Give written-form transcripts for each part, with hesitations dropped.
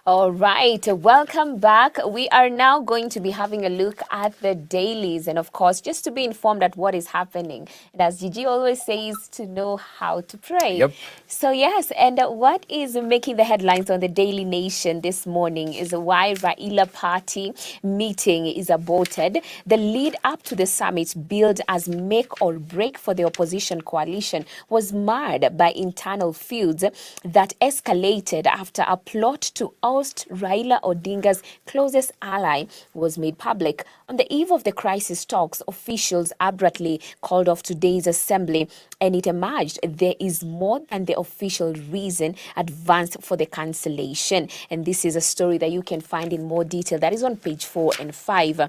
All right, welcome back. We are now going to be having a look at the dailies and, of course, just to be informed at what is happening. And as GG always says, to know how to pray. Yep. So, yes, and what is making the headlines on the Daily Nation this morning is why Raila Party meeting is aborted. The lead up to the summit, billed as make or break for the opposition coalition, was marred by internal feuds that escalated after a plot to oust Raila Odinga's closest ally was made public. On the eve of the crisis talks, officials abruptly called off today's assembly, and it emerged there is more than the official reason advanced for the cancellation. And this is a story that you can find in more detail. That is on page 4 and 5.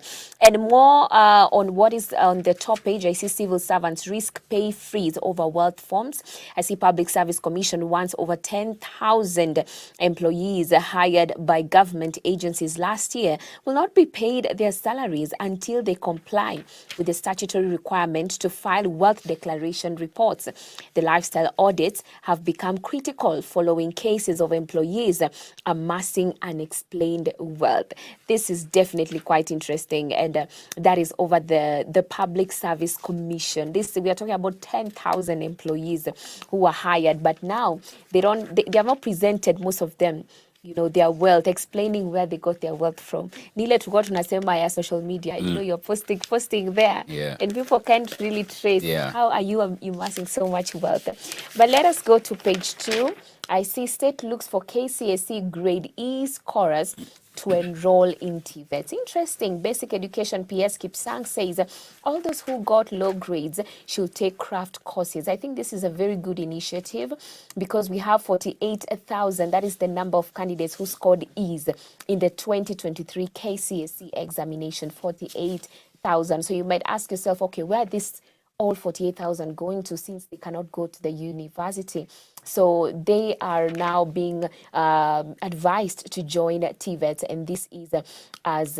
And more on what is on the top page, I see civil servants risk pay freeze over wealth forms. I see Public Service Commission wants over 10,000 employees hired by government agencies last year will not be paid their salaries until they comply with the statutory requirement to file wealth declaration reports. The lifestyle audits have become critical following cases of employees amassing unexplained wealth. This is definitely quite interesting, and that is over the Public Service Commission. We are talking about 10,000 employees who were hired, but now they have not presented, most of them, their wealth, explaining where they got their wealth from. Nile tulikuwa tunasema ya social media, you're posting there, and people can't really trace how are you amassing so much wealth. But let us go to page 2. I see state looks for KCSE grade E scorers to enroll in TVETs. Interesting. Basic Education PS Kipsang says all those who got low grades should take craft courses. I think this is a very good initiative because we have 48,000. That is the number of candidates who scored E's in the 2023 KCSE examination, 48,000. So you might ask yourself, okay, where are this all 48,000 going to, since they cannot go to the university? So they are now being advised to join TVET, and this is as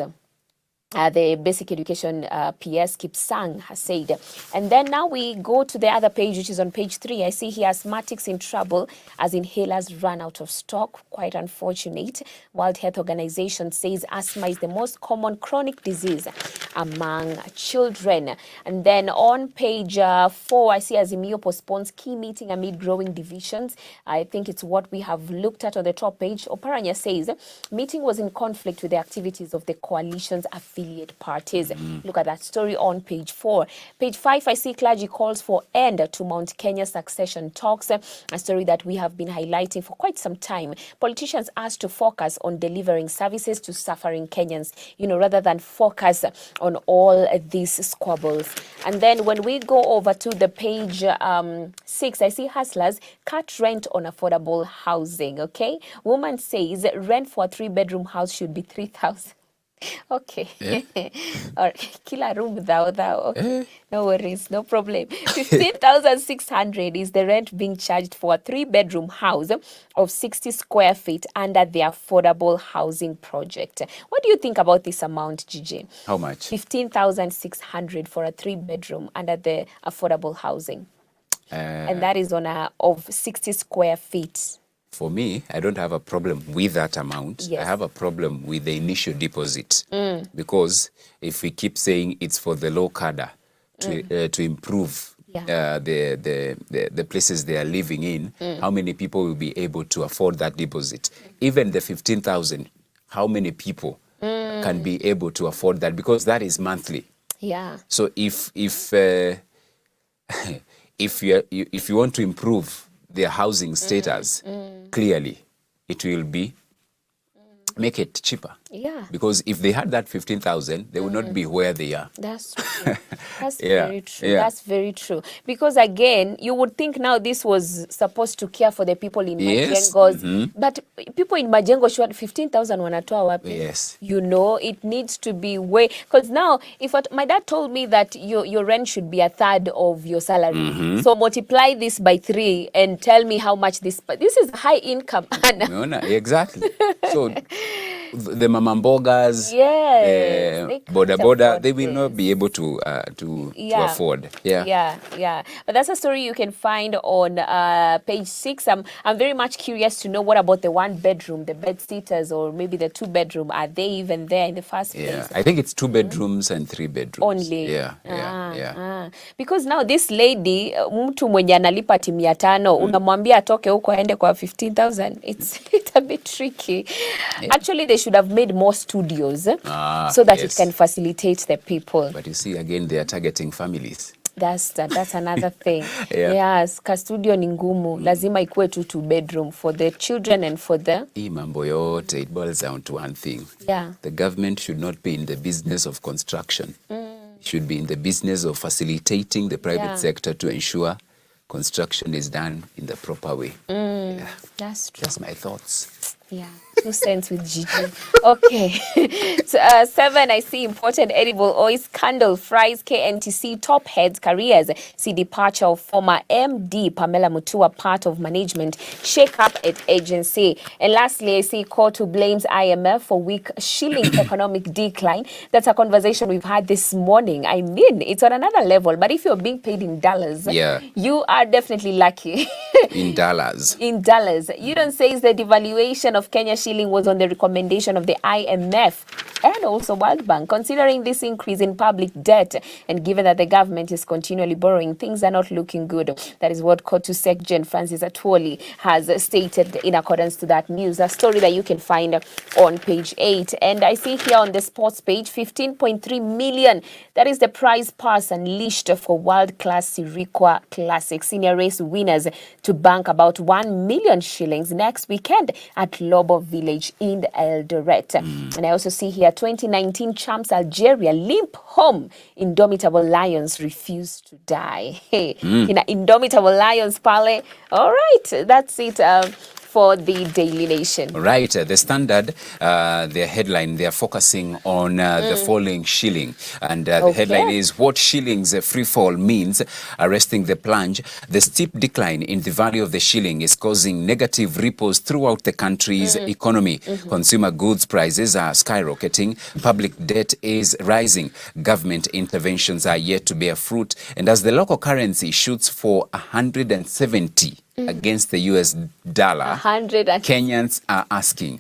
the Basic Education PS Kipsang has said. And then now we go to the other page, which is on page 3. I see here asthmatics in trouble as inhalers run out of stock. Quite unfortunate. World Health Organization says asthma is the most common chronic disease among children. And then on page 4, I see Azimio postpones key meeting amid growing divisions. I think it's what we have looked at on the top page. Oparanya says meeting was in conflict with the activities of the coalition's affiliate parties. Look at that story on page 4. Page 5, I see clergy calls for end to Mount Kenya succession talks, a story that we have been highlighting for quite some time. Politicians asked to focus on delivering services to suffering Kenyans, rather than focus on all these squabbles. And then when we go over to the page 6, I see hustlers cut rent on affordable housing. Okay, woman says rent for a 3-bedroom house should be 3,000. Okay. Or kila room thou. Okay. No worries, no problem. 15,600 is the rent being charged for a 3-bedroom house of 60 square feet under the affordable housing project. What do you think about this amount, GG? How much? 15,600 for a 3-bedroom under the affordable housing. And that is of 60 square feet. For me, I don't have a problem with that amount. Yes. I have a problem with the initial deposit. Because if we keep saying it's for the low cadre to improve the places they are living in, how many people will be able to afford that deposit? Even the 15,000, how many people can be able to afford that? Because that is monthly. Yeah. So if you want to improve their housing status, clearly it will be make it cheaper. Yeah. Because if they had that 15,000, they would not be where they are. That's true. That's very true. That's very true. Because again, you would think now this was supposed to care for the people in Majengos. But people in Majengo should 15,000 wanatoa wapi. Yes. It needs to be way. Because now, my dad told me that your rent should be a third of your salary. So multiply this by 3 and tell me how much this is high income. No, exactly. So the mamambogas, Yes, the they can't boda boda, afford they will not this. be able to Yeah. afford. Yeah. Yeah. But that's a story you can find on page 6. I'm very much curious to know what about the one bedroom, the bed sitters, or maybe the 2 bedroom. Are they even there in the first Yeah, place? I think it's 2 bedrooms and 3 bedrooms. Only. Yeah. Because now this lady, mtu mwenye analipa ati 500, unamwambia atoke huko aende kwa 15,000. It's a bit tricky. Yeah. Actually, they should have made more studios so that it can Yes. facilitate the people. But you see, again, they are targeting families. That's another thing. Yeah. Yes, ka studio ni ngumu. Lazima ikuwe tu 2 bedroom for the children and for the... Hii mambo yote, it boils down to one thing. Yeah. The government should not be in the business of construction. It should be in the business of facilitating the private sector to ensure construction is done in the proper way. Yeah. That's true. Just my thoughts. Yeah, 2 cents with GG. Okay. So, 7, I see imported edible oil scandal fries KNTC top heads careers. See departure of former MD Pamela Mutua, part of management. Shake up at agency. And lastly, I see court who blames IMF for weak shilling economic decline. That's a conversation we've had this morning. I mean, it's on another level. But if you're being paid in dollars, you are definitely lucky. In dollars. In dollars. You don't say the devaluation of Kenya shilling was on the recommendation of the IMF and also World Bank. Considering this increase in public debt and given that the government is continually borrowing, things are not looking good. That is what Kotu Secgen Francis Atwoli has stated in accordance to that news. A story that you can find on page 8. And I see here on the sports page, 15.3 million. That is the prize pass unleashed for world-class Sirikwa Classic. Senior race winners to bank about 1 million shillings next weekend at Lobo Village in Eldoret. And I also see here 2019 champs Algeria limp home. Indomitable Lions refuse to die. Hey, Indomitable Lions pale. All right, that's it for the Daily Nation. Right. The Standard, their headline, they are focusing on the falling shilling. And the headline is, what shilling's free fall means, arresting the plunge. The steep decline in the value of the shilling is causing negative ripples throughout the country's economy. Consumer goods prices are skyrocketing. Public debt is rising. Government interventions are yet to bear fruit. And as the local currency shoots for 170 against the US dollar, Kenyans are asking,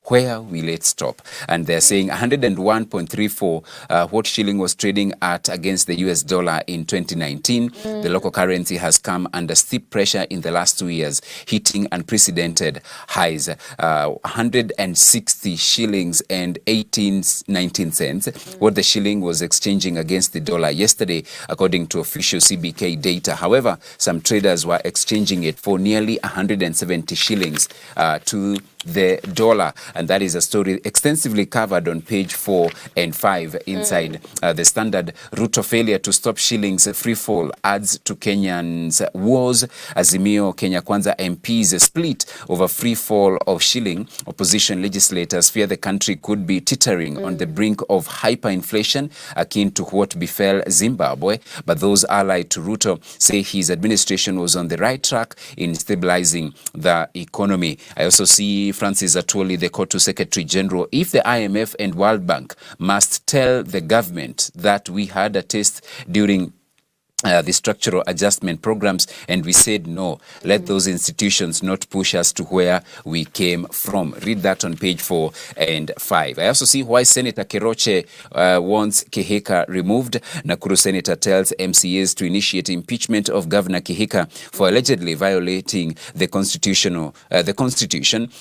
where will it stop? And they're saying 101.34, what shilling was trading at against the US dollar in 2019. The local currency has come under steep pressure in the last 2 years, hitting unprecedented highs. 160 shillings and 19 cents, what the shilling was exchanging against the dollar yesterday, according to official CBK data. However, some traders were exchanging it for nearly 170 shillings to the dollar, and that is a story extensively covered on page 4 and 5 inside the Standard. Ruto failure to stop shillings free fall adds to Kenyans' woes. Azimio Kenya Kwanza MPs split over free fall of shilling. Opposition legislators fear the country could be teetering on the brink of hyperinflation akin to what befell Zimbabwe, but those allied to Ruto say his administration was on the right track in stabilizing the economy. I also see Francis Atwoli, the Kotu Secretary General, if the IMF and World Bank must tell the government that we had a taste during the structural adjustment programs and we said no, let those institutions not push us to where we came from. Read that on page 4 and 5. I also see why Senator Keroche wants Kihika removed. Nakuru Senator tells MCAs to initiate impeachment of Governor Kihika for allegedly violating the constitution,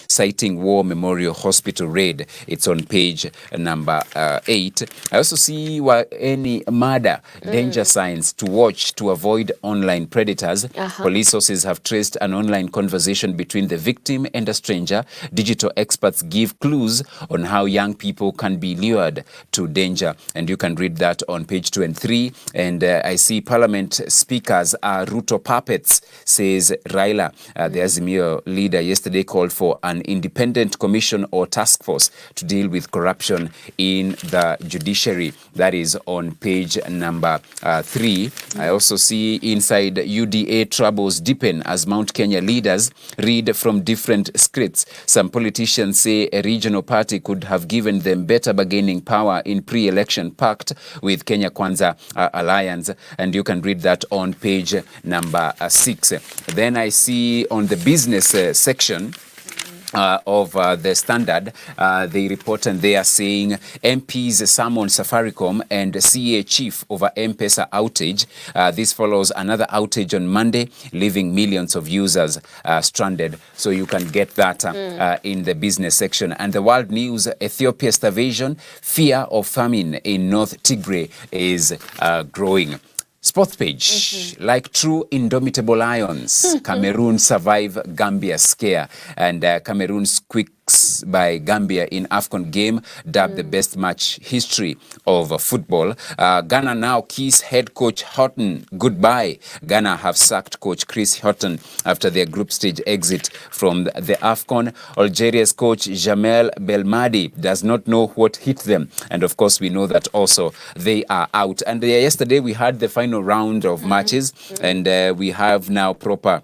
citing War Memorial Hospital raid. It's on page number 8. I also see why any murder danger signs to watch to avoid online predators. Police sources have traced an online conversation between the victim and a stranger. Digital experts give clues on how young people can be lured to danger. And you can read that on page 2 and 3. And I see Parliament speakers are Ruto puppets, says Raila. The Azimio leader yesterday called for an independent commission or task force to deal with corruption in the judiciary. That is on page number 3. I also see inside UDA troubles deepen as Mount Kenya leaders read from different scripts. Some politicians say a regional party could have given them better bargaining power in pre-election pact with Kenya Kwanza Alliance, and you can read that on page number 6. Then I see on the business section of the Standard, they report and they are saying MPs summon Safaricom and CA chief over M-Pesa outage. This follows another outage on Monday, leaving millions of users stranded. So you can get that in the business section. And the world news, Ethiopia starvation, fear of famine in North Tigray is growing. Sports page, like true indomitable lions, Cameroon survive Gambia scare, and Cameroon squeaks by Gambia in AFCON game, dubbed the best match history of football. Ghana now kiss head coach Houghton goodbye. Ghana have sacked coach Chris Houghton after their group stage exit from the AFCON. Algeria's coach Jamel Belmadi does not know what hit them, and of course we know that also they are out. And yesterday we had the final round of matches, and we have now proper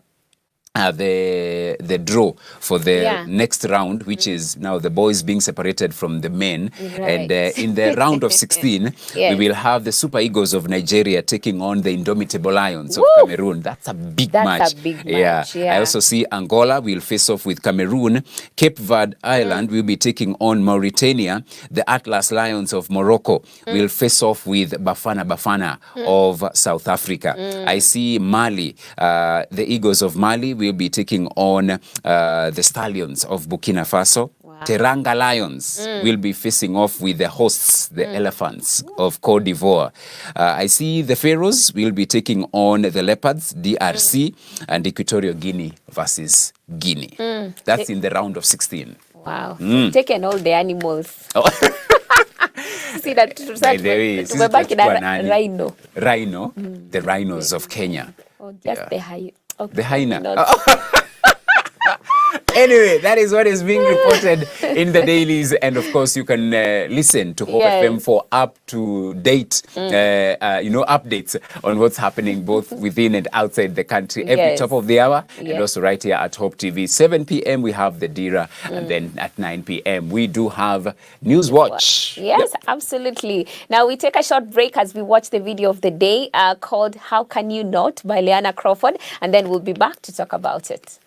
the draw for the next round, which is now the boys being separated from the men. Right. And in the round of 16, we will have the Super Eagles of Nigeria taking on the Indomitable Lions of Cameroon. That's a big match. That's a big match, yeah. I also see Angola will face off with Cameroon. Cape Verde Island will be taking on Mauritania. The Atlas Lions of Morocco will face off with Bafana Bafana of South Africa. I see Mali, the Eagles of Mali will be taking on the Stallions of Burkina Faso. Wow. Teranga Lions will be facing off with the hosts, the Elephants of Cote d'Ivoire. I see the Pharaohs will be taking on the Leopards, DRC, and Equatorial Guinea versus Guinea. That's in the round of 16. Wow. Taken all the animals. Oh. See that tumebaki na rhino. Rhino, the rhinos of Kenya. Oh, just the high. Okay. The hyena. Anyway, that is what is being reported in the dailies. And of course, you can listen to Hope FM for up-to-date, updates on what's happening both within and outside the country every top of the hour. And also right here at Hope TV. 7 p.m. we have the Dira. And then at 9 p.m. we do have News Watch. Yes, absolutely. Now we take a short break as we watch the video of the day called How Can You Not by Leanna Crawford. And then we'll be back to talk about it.